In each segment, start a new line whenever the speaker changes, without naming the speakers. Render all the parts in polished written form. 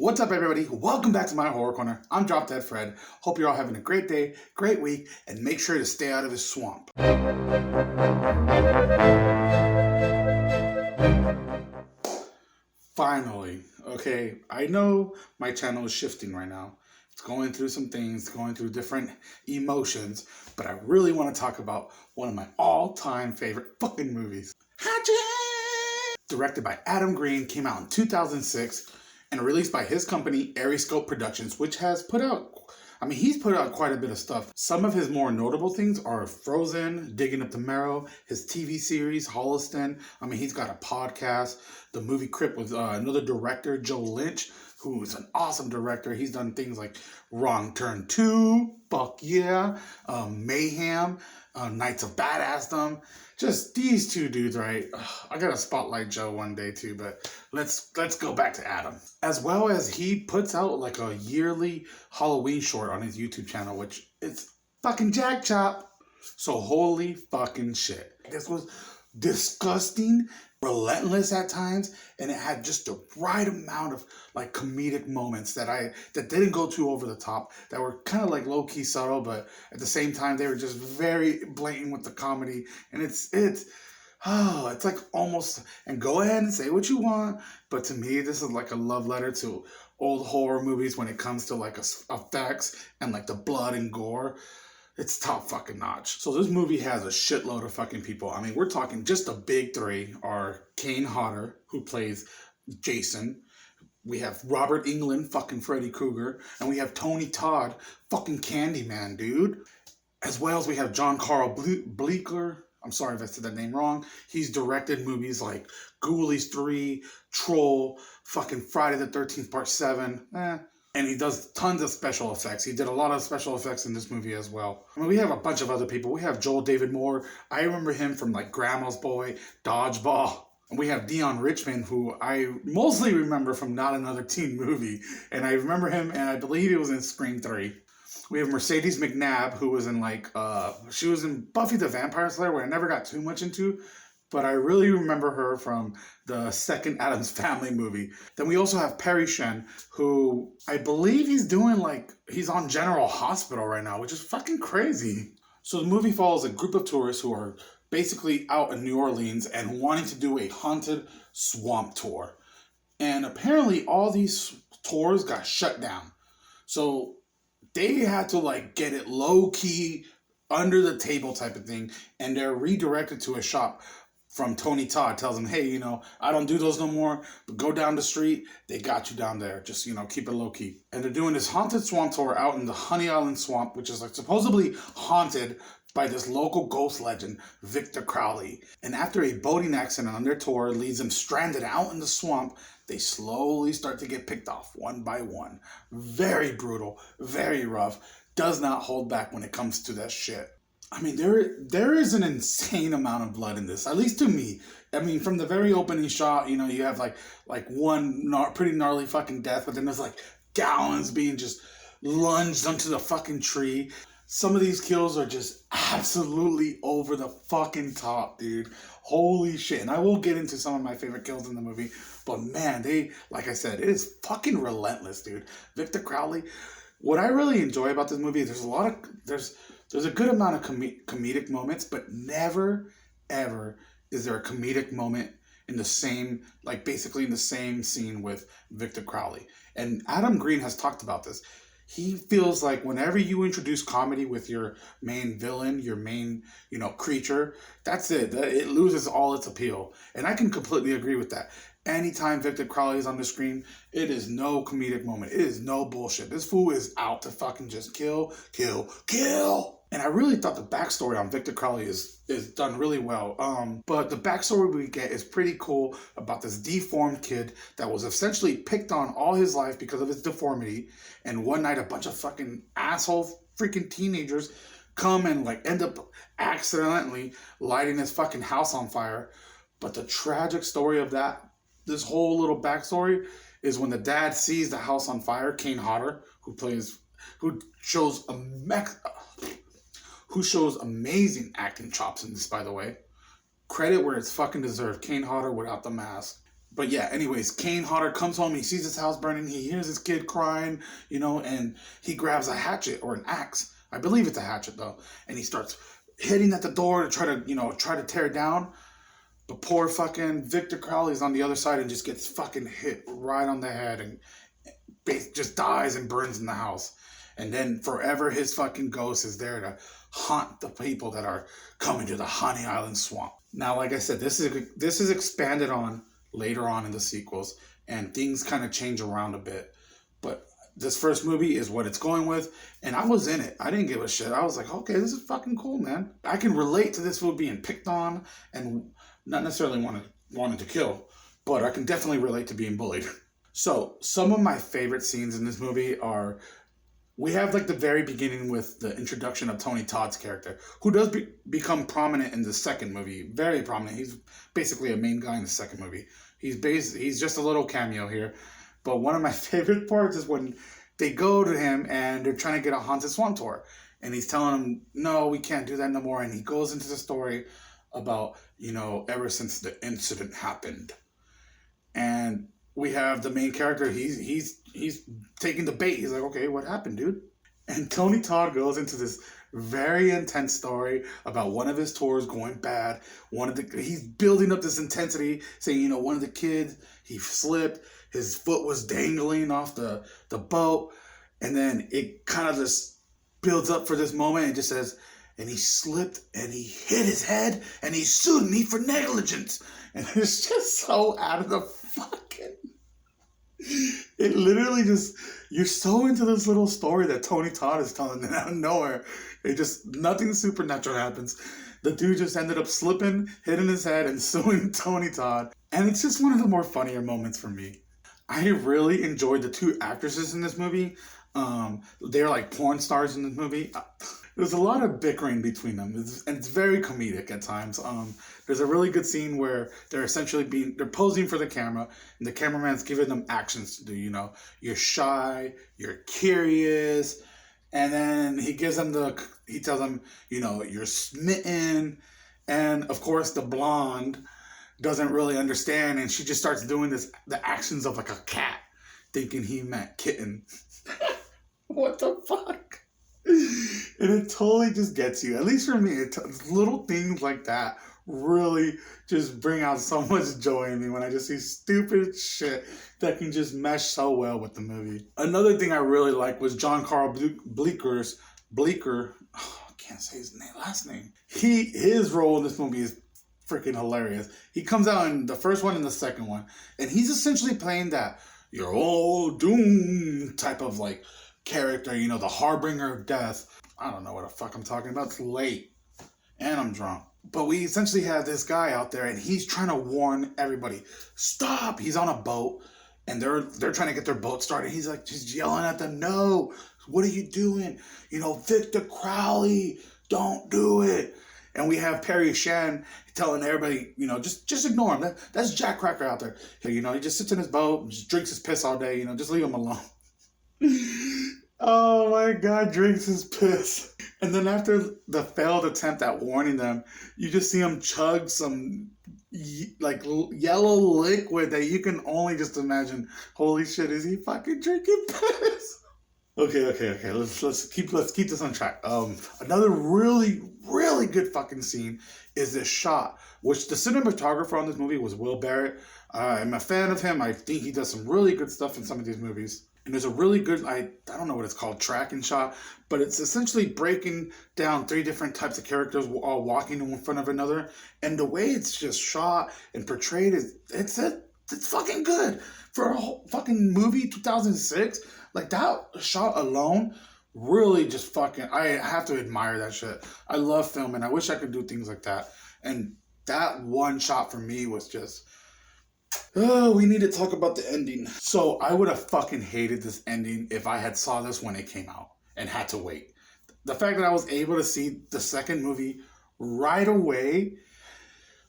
What's up, everybody? Welcome back to my Horror Corner. I'm Drop Dead Fred. Hope you're all having a great day, great week, and make sure to stay out of this swamp. Finally, okay, I know my channel is shifting right now. It's going through some things, going through different emotions, but I really want to talk about one of my all-time favorite fucking movies. Hatchet! Directed by Adam Green, came out in 2006, and released by his company, Ariscope Productions, which has put out, he's put out quite a bit of stuff. Some of his more notable things are Frozen, Digging Up the Marrow, his TV series, Holliston. He's got a podcast, The Movie Crypt with another director, Joe Lynch, who is an awesome director. He's done things like Wrong Turn 2, fuck yeah, Mayhem, Knights of Badassdom. Just these two dudes, right? I gotta spotlight Joe one day too, but let's go back to Adam. As well as he puts out like a yearly Halloween short on his YouTube channel, which it's fucking jack chop. So holy fucking shit. This was disgusting, relentless at times, and it had just the right amount of like comedic moments that didn't go too over the top, that were kind of like low-key subtle, but at the same time they were just very blatant with the comedy. And it's like almost, and go ahead and say what you want, but to me this is like a love letter to old horror movies when it comes to like effects and like the blood and gore. It's top fucking notch. So this movie has a shitload of fucking people. We're talking just the big three are Kane Hodder, who plays Jason. We have Robert Englund, fucking Freddy Krueger. And we have Tony Todd, fucking Candyman, dude. As well as we have John Carl Bleeker. I'm sorry if I said that name wrong. He's directed movies like Ghoulies 3, Troll, fucking Friday the 13th Part 7. And he does tons of special effects. He did a lot of special effects in this movie as well. We have a bunch of other people. We have Joel David Moore. I remember him from like Grandma's Boy, Dodgeball. And we have Dion Richmond, who I mostly remember from Not Another Teen Movie. And I remember him, and I believe he was in Scream 3. We have Mercedes McNabb, who was in she was in Buffy the Vampire Slayer, where I never got too much into. But I really remember her from the second Addams Family movie. Then we also have Perry Shen, who I believe he's on General Hospital right now, which is fucking crazy. So the movie follows a group of tourists who are basically out in New Orleans and wanting to do a haunted swamp tour. And apparently all these tours got shut down. So they had to get it low-key, under the table type of thing, and they're redirected to a shop from Tony Todd. Tells them, hey, I don't do those no more, but go down the street. They got you down there. Just, keep it low key. And they're doing this haunted swamp tour out in the Honey Island Swamp, which is supposedly haunted by this local ghost legend, Victor Crowley. And after a boating accident on their tour leaves them stranded out in the swamp, they slowly start to get picked off one by one. Very brutal, very rough. Does not hold back when it comes to that shit. There is an insane amount of blood in this, at least to me. From the very opening shot, you have one pretty gnarly fucking death, but then there's gallons being just lunged onto the fucking tree. Some of these kills are just absolutely over the fucking top, dude. Holy shit. And I will get into some of my favorite kills in the movie, but man, like I said, it is fucking relentless, dude. Victor Crowley. What I really enjoy about this movie, there's a good amount of comedic moments, but never, ever is there a comedic moment in the same, basically in the same scene with Victor Crowley. And Adam Green has talked about this. He feels like whenever you introduce comedy with your main villain, your main, creature, that's it. It loses all its appeal. And I can completely agree with that. Anytime Victor Crowley is on the screen, it is no comedic moment. It is no bullshit. This fool is out to fucking just kill, kill, kill. And I really thought the backstory on Victor Crowley is done really well. But the backstory we get is pretty cool about this deformed kid that was essentially picked on all his life because of his deformity. And one night a bunch of fucking asshole freaking teenagers come and end up accidentally lighting his fucking house on fire. But the tragic story of this whole little backstory is when the dad sees the house on fire, Kane Hodder, who shows amazing acting chops in this, by the way. Credit where it's fucking deserved. Kane Hodder without the mask. But yeah, anyways, Kane Hodder comes home, he sees his house burning, he hears his kid crying, and he grabs a hatchet or an axe. I believe it's a hatchet though. And he starts hitting at the door to try to tear it down. But poor fucking Victor Crowley's on the other side and just gets fucking hit right on the head and just dies and burns in the house. And then forever his fucking ghost is there to haunt the people that are coming to the Honey Island swamp. Now, like I said, this is expanded on later on in the sequels, and things kind of change around a bit. But this first movie is what it's going with, and I was in it. I didn't give a shit. I was like, okay, this is fucking cool, man. I can relate to this fool being picked on and not necessarily wanted to kill, but I can definitely relate to being bullied. So, some of my favorite scenes in this movie are, we have like the very beginning with the introduction of Tony Todd's character, who does become prominent in the second movie. Very prominent. He's basically a main guy in the second movie. He's just a little cameo here. But one of my favorite parts is when they go to him and they're trying to get a haunted swamp tour. And he's telling them, no, we can't do that no more. And he goes into the story about, ever since the incident happened. And we have the main character, he's taking the bait. He's like, okay, what happened, dude? And Tony Todd goes into this very intense story about one of his tours going bad. He's building up this intensity, saying, one of the kids, he slipped, his foot was dangling off the boat, and then it kind of just builds up for this moment and just says, and he slipped and he hit his head and he sued me for negligence. And it's just so out of the fucking... It literally just, you're so into this little story that Tony Todd is telling, and out of nowhere, nothing supernatural happens. The dude just ended up slipping, hitting his head, and suing Tony Todd. And it's just one of the more funnier moments for me. I really enjoyed the two actresses in this movie. They're like porn stars in this movie. There's a lot of bickering between them, and it's very comedic at times. There's a really good scene where they're essentially they're posing for the camera, and the cameraman's giving them actions to do. You're shy, you're curious, and then he tells them, you're smitten, and of course the blonde doesn't really understand, and she just starts doing the actions of like a cat, thinking he meant kitten. What the fuck? And it totally just gets you. At least for me, little things like that really just bring out so much joy in me when I just see stupid shit that can just mesh so well with the movie. Another thing I really liked was John Carl Bleeker. Oh, I can't say his last name. His role in this movie is freaking hilarious. He comes out in the first one and the second one, and he's essentially playing that you're all doomed type of like character, the harbinger of death. I don't know what the fuck I'm talking about. It's late and I'm drunk. But we essentially have this guy out there and he's trying to warn everybody, stop. He's on a boat and they're trying to get their boat started. He's like just yelling at them, no, what are you doing? Victor Crowley, don't do it. And we have Perry Shan telling everybody, just ignore him. That's Jack Cracker out there. He just sits in his boat, just drinks his piss all day, just leave him alone. Oh my God, drinks his piss. And then after the failed attempt at warning them, you just see him chug some like yellow liquid that you can only just imagine. Holy shit, is he fucking drinking piss? Okay. Let's keep this on track. Another really, really good fucking scene is this shot, which the cinematographer on this movie was Will Barrett. I'm a fan of him. I think he does some really good stuff in some of these movies. And there's a really good, I don't know what it's called, tracking shot, but it's essentially breaking down 3 different types of characters all walking in front of another. And the way it's just shot and portrayed, it's fucking good. For a whole fucking movie, 2006, like that shot alone, really just fucking, I have to admire that shit. I love film and I wish I could do things like that. And that one shot for me was just... Oh, we need to talk about the ending. So I would have fucking hated this ending if I had saw this when it came out and had to wait. The fact that I was able to see the second movie right away,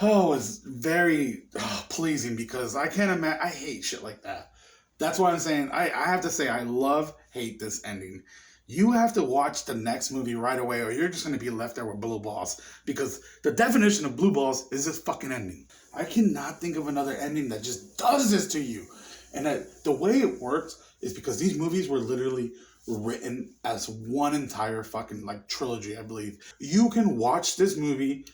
was very pleasing because I can't imagine. I hate shit like that. That's why I'm saying I have to say I hate this ending. You have to watch the next movie right away or you're just going to be left there with blue balls because the definition of blue balls is this fucking ending. I cannot think of another ending that just does this to you. And the way it works is because these movies were literally written as one entire fucking like trilogy, I believe. You can watch this movie,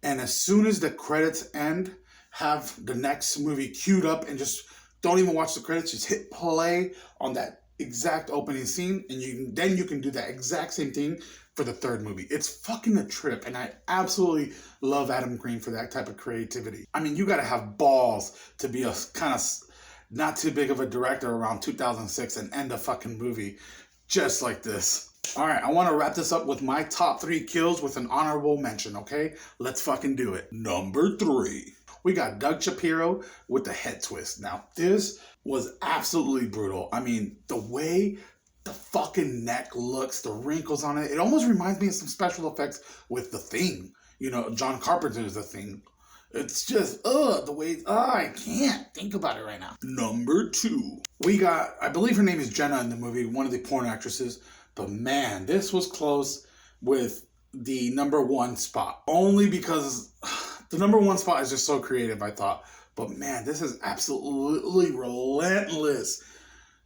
and as soon as the credits end, have the next movie queued up and just don't even watch the credits. Just hit play on that exact opening scene, and you can do that exact same thing for the third movie. It's fucking a trip, and I absolutely love Adam Green for that type of creativity. I mean, you gotta have balls to be a kind of not too big of a director around 2006 and end a fucking movie just like this. All right, I want to wrap this up with my top 3 kills with an honorable mention, okay? Let's fucking do it. Number 3. We got Doug Shapiro with the head twist. Now, this was absolutely brutal. I mean, the way the fucking neck looks, the wrinkles on it, it almost reminds me of some special effects with The Thing. You know, John Carpenter's The Thing. It's just, the way, I can't think about it right now. Number 2. We got, I believe her name is Jenna in the movie, one of the porn actresses. But man, this was close with the number 1 spot. Only because the number 1 spot is just so creative, I thought. But man, this is absolutely relentless.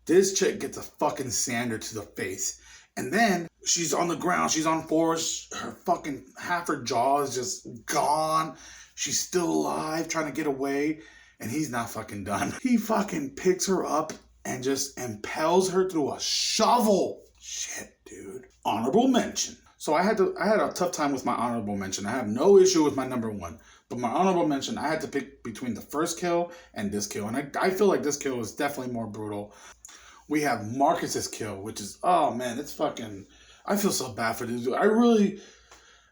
This chick gets a fucking sander to the face. And then she's on the ground, she's on force, her fucking, half her jaw is just gone. She's still alive, trying to get away, and he's not fucking done. He fucking picks her up and just impels her through a shovel. Shit, dude. Honorable mention. So I had a tough time with my honorable mention. I have no issue with my number 1. But my honorable mention, I had to pick between the first kill and this kill. And I feel like this kill is definitely more brutal. We have Marcus's kill, which is, oh man, it's fucking, I feel so bad for this dude.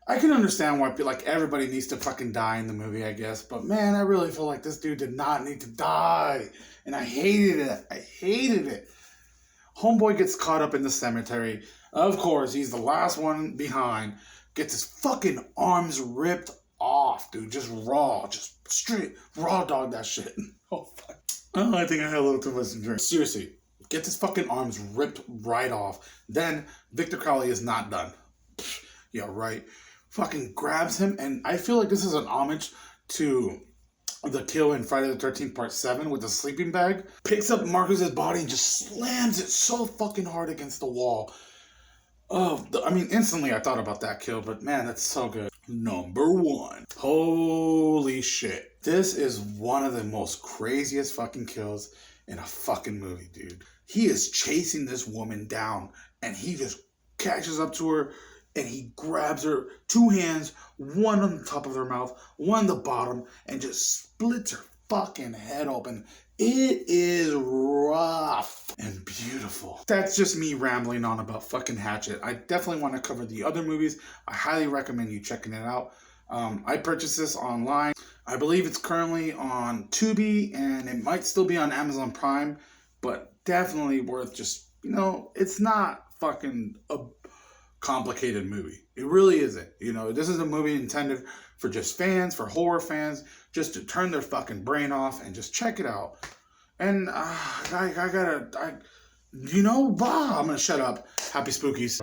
I can understand why like everybody needs to fucking die in the movie, I guess. But man, I really feel like this dude did not need to die. And I hated it. I hated it. Homeboy gets caught up in the cemetery. Of course, he's the last one behind. Gets his fucking arms ripped off, dude. Just raw. Just straight raw dog that shit. Oh, fuck. Oh, I think I had a little too much to drink. Seriously. Gets his fucking arms ripped right off. Then, Victor Crowley is not done. Yeah, right. Fucking grabs him, and I feel like this is an homage to the kill in Friday the 13th Part 7 with the sleeping bag. Picks up Marcus's body and just slams it so fucking hard against the wall. Oh, I mean, instantly I thought about that kill, but man, that's so good. Number 1. Holy shit. This is one of the most craziest fucking kills in a fucking movie, dude. He is chasing this woman down, and he just catches up to her, and he grabs her 2 hands, one on the top of her mouth, one on the bottom, and just splits her fucking head open. It is rough and beautiful. That's just me rambling on about fucking Hatchet. I definitely want to cover the other movies. I highly recommend you checking it out. I purchased this online. I believe it's currently on Tubi, and it might still be on Amazon Prime, but definitely worth just, you know, it's not fucking a complicated movie. It really isn't. You know, this is a movie intended for just fans, for horror fans, just to turn their fucking brain off and just check it out. And I'm gonna shut up. Happy Spookies.